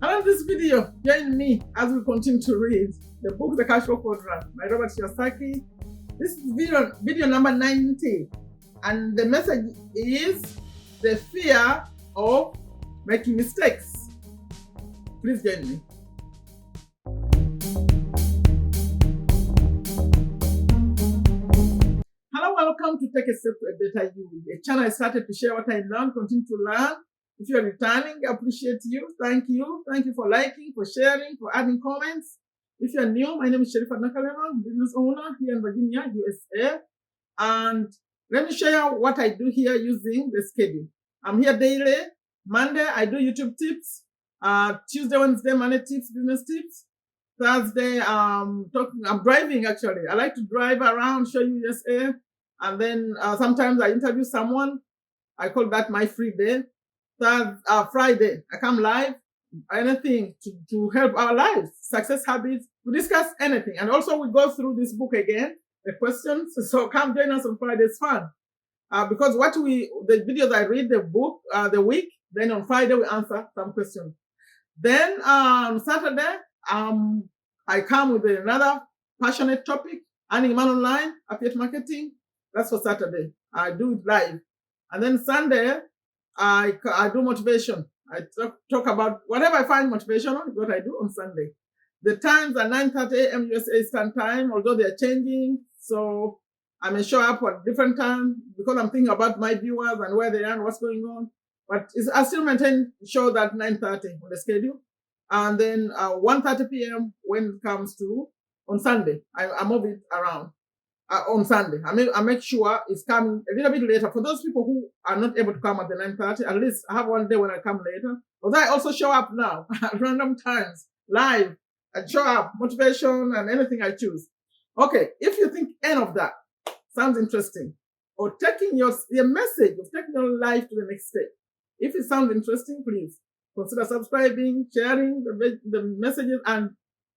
And in this video, join me as we continue to read the book The Casual Quadrant by Robert Kiyosaki. This is video number 90, and the message is the fear of making mistakes. Please join me. Hello, welcome to Take a Step to a Better You, a channel I started to share what I learned, continue to learn. If you're returning, I appreciate you. Thank you. Thank you for liking, for sharing, for adding comments. If you're new, my name is Sherifa, Nakalema, business owner here in Virginia, USA. And let me share what I do here using the schedule. I'm here daily. Monday, I do YouTube tips. Tuesday, Wednesday, Monday tips, business tips. Thursday, I'm driving actually. I like to drive around, show you USA. And then sometimes I interview someone. I call that my free day. Friday, I come live, anything to help our lives, success habits. We discuss anything. And also we go through this book again, the questions. So come join us on Friday. It's fun. Because the videos I read, the book, the week, then on Friday we answer some questions. Then on Saturday, I come with another passionate topic, earning money online, affiliate marketing. That's for Saturday. I do it live. And then Sunday, I do motivation. I talk about whatever I find motivational is what I do on Sunday. The times are 9:30 a.m. USA Eastern Time, although they are changing. So I may show up at different times because I'm thinking about my viewers and where they are and what's going on. But I still maintain show that 9:30 on the schedule. And then 1:30 p.m. when it comes to on Sunday. I move it around. On Sunday, I make sure it's coming a little bit later. For those people who are not able to come at the 9:30, at least I have one day when I come later. Although I also show up now at random times, live. I show up, motivation and anything I choose. Okay, if you think any of that sounds interesting, or taking your message of taking your life to the next step, if it sounds interesting, please consider subscribing, sharing the messages, and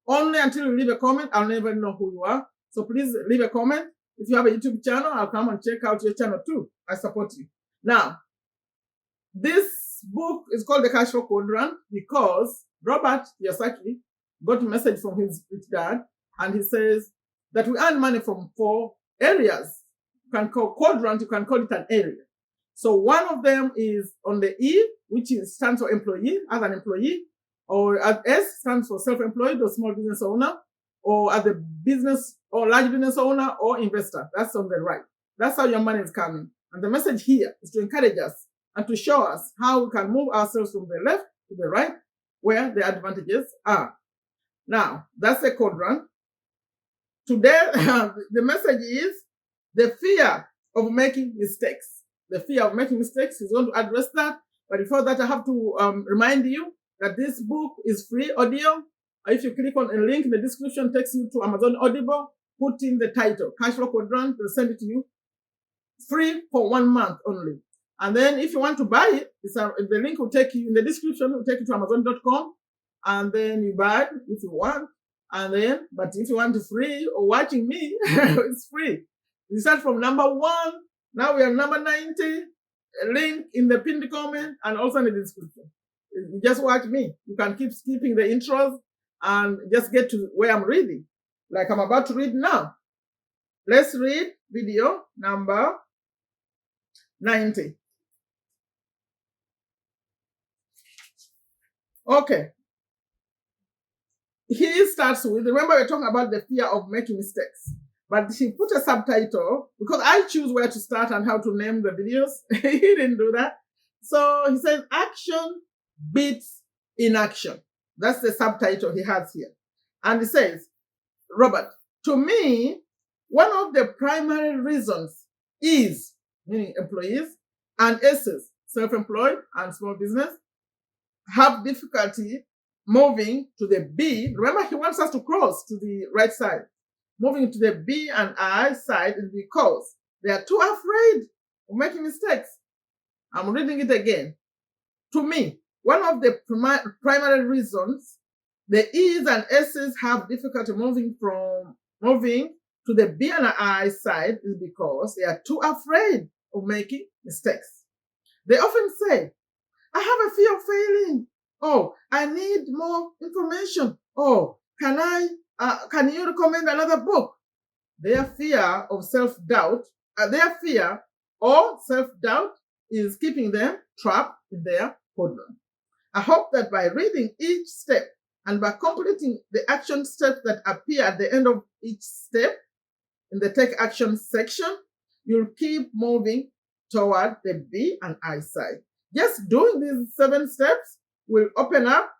only until you leave a comment, I'll never know who you are. So please leave a comment. If you have a YouTube channel, I'll come and check out your channel too. I support you. Now, this book is called The Cashflow Quadrant because Robert Kiyosaki got a message from his rich dad, and he says that we earn money from 4 areas. You can call quadrant, you can call it an area. So one of them is on the E, which stands for employee, as an employee, or as S stands for self-employed or small business owner, or as a business or large business owner or investor. That's on the right. That's how your money is coming. And the message here is to encourage us and to show us how we can move ourselves from the left to the right, where the advantages are. Now, that's a quadrant. Today, the message is the fear of making mistakes. The fear of making mistakes is going to address that. But before that, I have to remind you that this book is free audio. If you click on a link in the description, takes you to Amazon Audible, put in the title, Cashflow Quadrant, they'll send it to you free for 1 month only. And then if you want to buy it, the link will take you, in the description, will take you to Amazon.com, and then you buy it if you want. But if you want it free or watching me, it's free. You start from number 1, now we are number 90, a link in the pinned comment and also in the description. You just watch me. You can keep skipping the intros and just get to where I'm reading, like I'm about to read now. Let's read video number 90. Okay. He starts with, remember we're talking about the fear of making mistakes, but he put a subtitle because I choose where to start and how to name the videos. He didn't do that. So he says, action beats inaction. That's the subtitle he has here. And he says, Robert, to me, one of the primary reasons is, meaning employees, and S's, self-employed and small business, have difficulty moving to the B. Remember, he wants us to cross to the right side. Moving to the B and I side is because they are too afraid of making mistakes. I'm reading it again. To me, one of the primary reasons the E's and S's have difficulty moving to the B and I side is because they are too afraid of making mistakes. They often say, I have a fear of failing. Oh, I need more information. Oh, can you recommend another book? Their fear of self-doubt, their fear or self-doubt is keeping them trapped in their quadrant. I hope that by reading each step and by completing the action steps that appear at the end of each step in the take action section, you'll keep moving toward the B and I side. Just doing these 7 steps will open up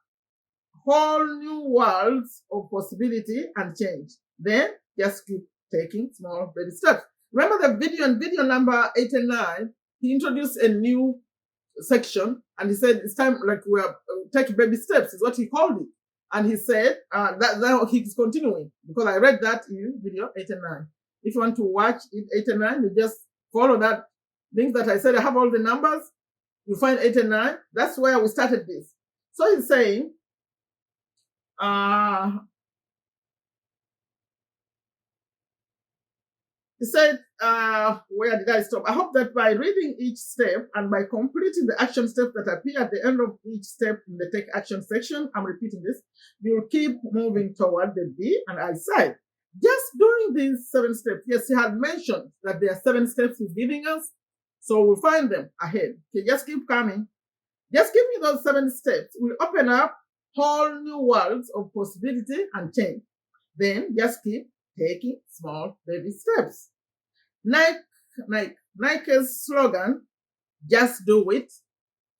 whole new worlds of possibility and change. Then just keep taking small baby steps. Remember the video in video number 89, he introduced a new section and he said it's time, like, we are taking baby steps is what he called it. And he said that he's continuing, because I read that in video 89. If you want to watch it 89, you just follow that link that I said. I have all the numbers. You find 89. That's where we started this. So he's saying, he said, where did I stop? I hope that by reading each step and by completing the action steps that appear at the end of each step in the take action section, I'm repeating this, you'll keep moving toward the B and I side. Just doing these 7 steps. Yes, he had mentioned that there are 7 steps he's giving us. So we'll find them ahead. Okay, just keep coming. Just give me those 7 steps. We'll open up whole new worlds of possibility and change. Then just keep taking small baby steps. Nike's slogan, just do it,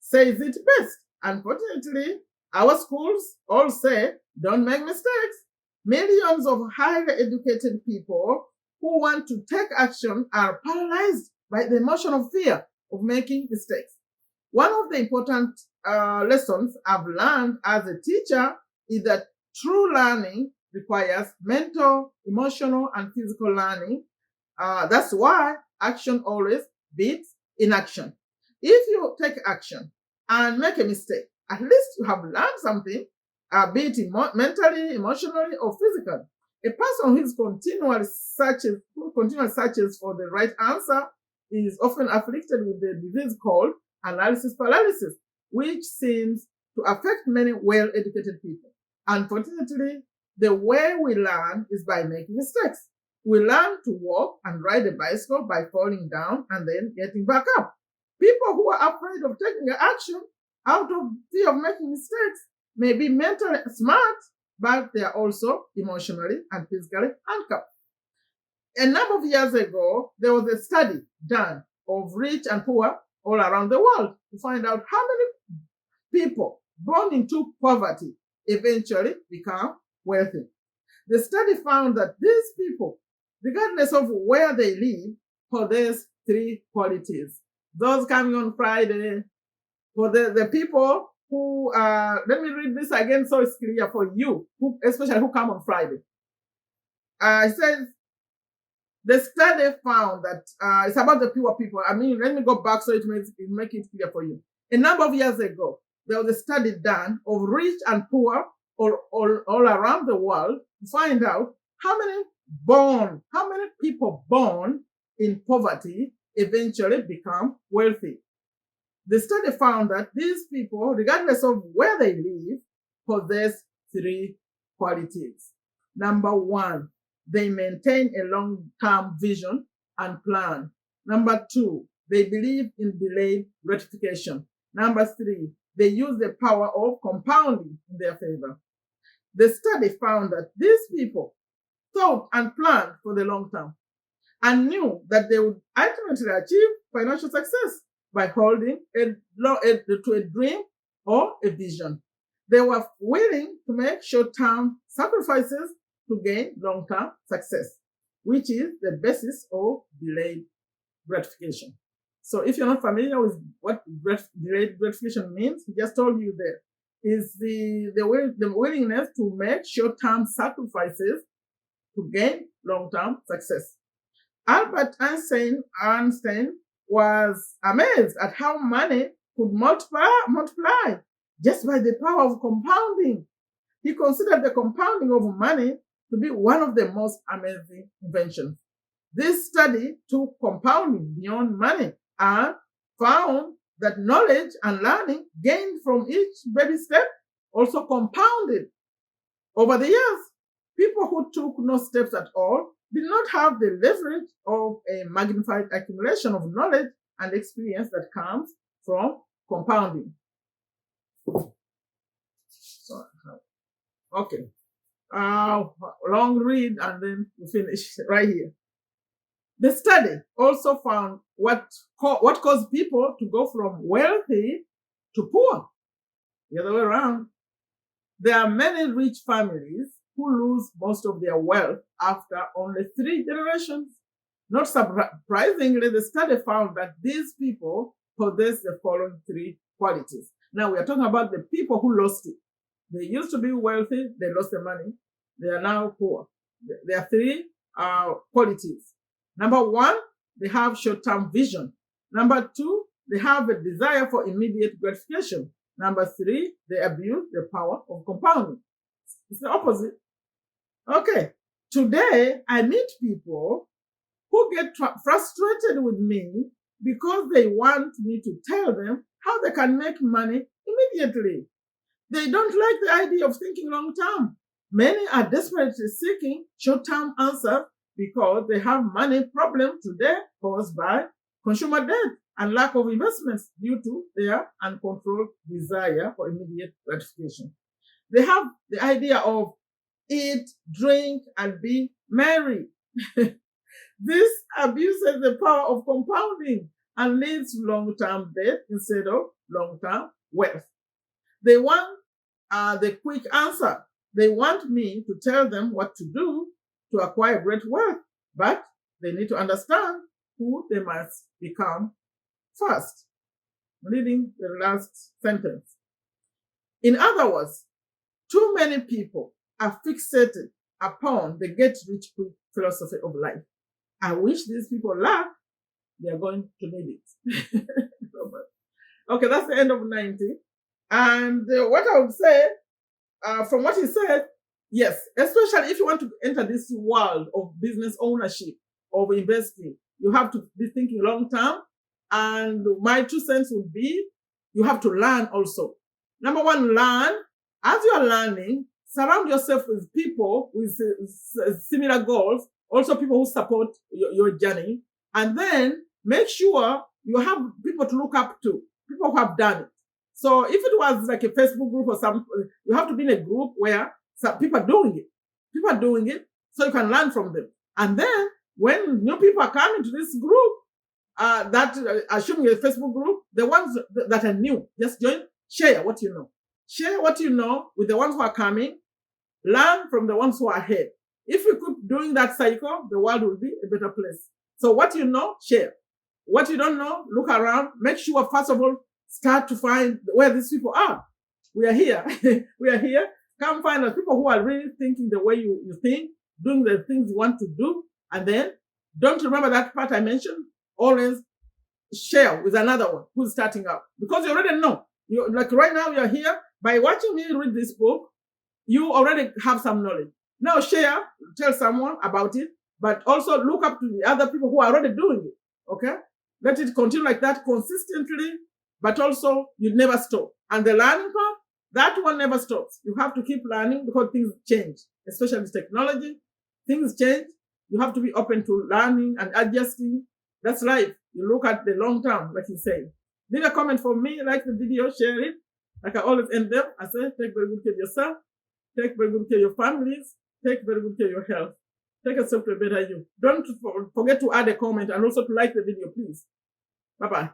says it best. Unfortunately, our schools all say, don't make mistakes. Millions of highly educated people who want to take action are paralyzed by the emotion of fear of making mistakes. One of the important lessons I've learned as a teacher is that true learning requires mental, emotional, and physical learning. That's why action always beats inaction. If you take action and make a mistake, at least you have learned something, be it mentally, emotionally, or physically. A person who continually searches for the right answer is often afflicted with the disease called analysis paralysis, which seems to affect many well-educated people. Unfortunately, the way we learn is by making mistakes. We learn to walk and ride a bicycle by falling down and then getting back up. People who are afraid of taking action out of fear of making mistakes may be mentally smart, but they are also emotionally and physically handcuffed. A number of years ago, there was a study done of rich and poor all around the world to find out how many people born into poverty eventually become wealthy. The study found that these people, regardless of where they live, possess 3 qualities. Those coming on Friday, for the people who, let me read this again so it's clear for you, especially who come on Friday. It says, the study found that it's about the poor people. I mean, let me go back so it make it clear for you. A number of years ago, there was a study done of rich and poor all around the world to find out how many people born in poverty eventually become wealthy. The study found that these people, regardless of where they live, possess 3 qualities. Number 1, they maintain a long-term vision and plan. Number 2, they believe in delayed gratification. Number 3, they use the power of compounding in their favor. The study found that these people thought and planned for the long term and knew that they would ultimately achieve financial success by holding to a dream or a vision. They were willing to make short-term sacrifices to gain long-term success, which is the basis of delayed gratification. So if you're not familiar with what delayed gratification means, he just told you there is the willingness to make short-term sacrifices to gain long-term success. Albert Einstein was amazed at how money could multiply just by the power of compounding. He considered the compounding of money to be one of the most amazing inventions. This study took compounding beyond money and found that knowledge and learning gained from each baby step also compounded. Over the years, people who took no steps at all did not have the leverage of a magnified accumulation of knowledge and experience that comes from compounding. Okay. Long read and then we finish right here. The study also found what caused people to go from wealthy to poor. The other way around. There are many rich families who lose most of their wealth after only 3 generations. Not surprisingly, the study found that these people possess the following 3 qualities. Now we are talking about the people who lost it. They used to be wealthy, they lost the money, they are now poor. There are 3 qualities. Number 1, they have short-term vision. Number 2, they have a desire for immediate gratification. Number 3, they abuse the power of compounding. It's the opposite. Okay, today I meet people who get frustrated with me because they want me to tell them how they can make money immediately. They don't like the idea of thinking long term. Many are desperately seeking short-term answers because they have money problems today caused by consumer debt and lack of investments due to their uncontrolled desire for immediate gratification. They have the idea of eat, drink, and be merry. This abuses the power of compounding and leads to long-term debt instead of long-term wealth. They want the quick answer. They want me to tell them what to do to acquire great wealth, but they need to understand who they must become first. Reading the last sentence. In other words, too many people are fixated upon the get-rich-quick philosophy of life. I wish these people laugh. They are going to need it. Okay, that's the end of 90. And what I would say, from what he said, yes, especially if you want to enter this world of business ownership, of investing, you have to be thinking long term. And my 2 cents would be, you have to learn also. Number 1, learn. As you are learning, surround yourself with people with similar goals, also people who support your journey. And then make sure you have people to look up to, people who have done it. So if it was like a Facebook group or something, you have to be in a group where some people are doing it. People are doing it, so you can learn from them. And then when new people are coming to this group, assuming a Facebook group, the ones that are new, just join, share what you know. Share what you know with the ones who are coming. Learn from the ones who are ahead. If we keep doing that cycle, the world will be a better place. So what you know, share. What you don't know, look around. Make sure, first of all, start to find where these people are. We are here. We are here. Come find us, people who are really thinking the way you think, doing the things you want to do. And then, don't remember that part I mentioned. Always share with another one who's starting up. Because you already know. Like right now, you're here. By watching me read this book, you already have some knowledge. Now share, tell someone about it, but also look up to the other people who are already doing it. Okay? Let it continue like that consistently, but also you never stop. And the learning part, that one never stops. You have to keep learning because things change, especially with technology. Things change. You have to be open to learning and adjusting. That's life. You look at the long term, like you say. Leave a comment for me, like the video, share it. Like I always end them, I say, take very good care of yourself. Take very good care of your families. Take very good care of your health. Take yourself to a better you. Don't forget to add a comment and also to like the video, please. Bye-bye.